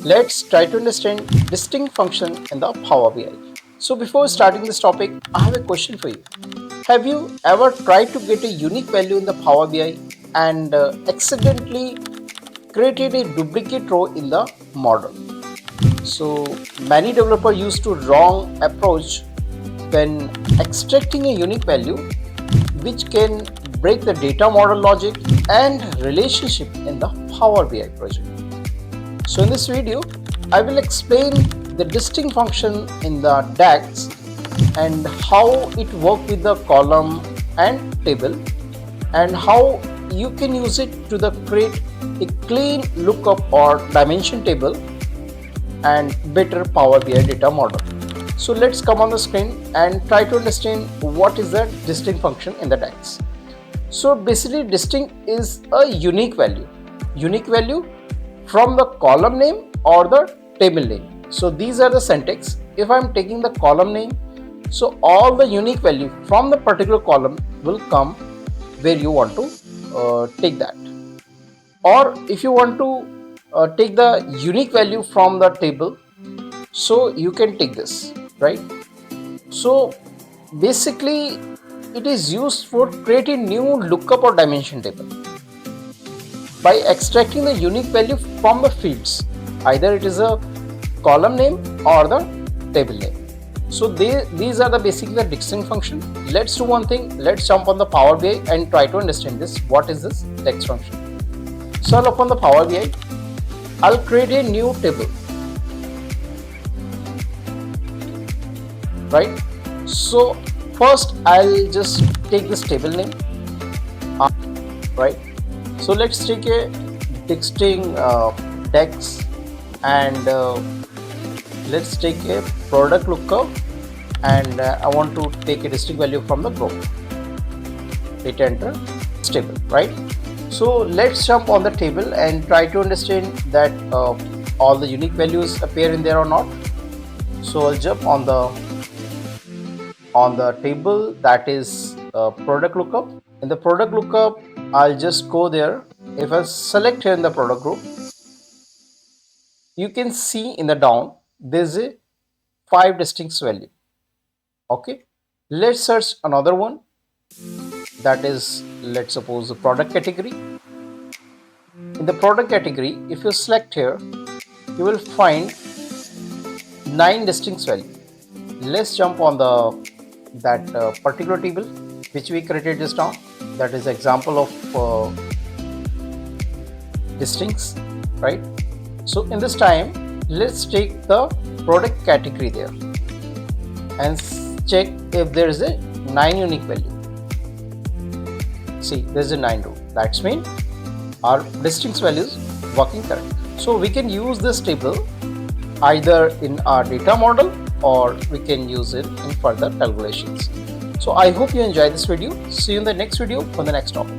Let's try to understand distinct function in the Power BI. So before starting this topic, I have a question for you. Have you ever tried to get a unique value in the Power BI and accidentally created a duplicate row in the model? So many developers used to wrong approach when extracting a unique value, which can break the data model logic and relationship in the Power BI project. So in this video, I will explain the distinct function in the DAX and how it works with the column and table, and how you can use it to create a clean lookup or dimension table and better Power BI data model. So let's come on the screen and try to understand what is the distinct function in the DAX. So basically, distinct is a unique value from the column name or the table name. So these are the syntax. If I'm taking the column name, so all the unique value from the particular column will come where you want to take that. Or if you want to take the unique value from the table, so you can take this, right? So basically, it is used for creating new lookup or dimension table by extracting the unique value from the fields. Either it is a column name or the table name. So these are the basically the distinct function. Let's do one thing. Let's jump on the Power BI and try to understand this. What is this DAX function? So I'll open the Power BI. I'll create a new table. Right? So first I'll just take this table name. Right? So let's take a distinct DAX and let's take a product lookup, and I want to take a distinct value from the group. Hit enter. Table, right? So let's jump on the table and try to understand that all the unique values appear in there or not. So I'll jump on the table, that is product lookup. In the product lookup, I'll just go there. If I select here in the product group, you can see in the down there's a 5 distinct value. Okay, let's search another one, that is, let's suppose the product category. In the product category, if you select here, you will find 9 distinct value. Let's jump on that particular table which we created just now, that is example of distincts, right? So in this time, let's take the product category there and check if there is a 9 unique value. See, there is a 9 row. That's mean our distinct values working correct. So we can use this table either in our data model or we can use it in further calculations. So I hope you enjoyed this video. See you in the next video for the next topic.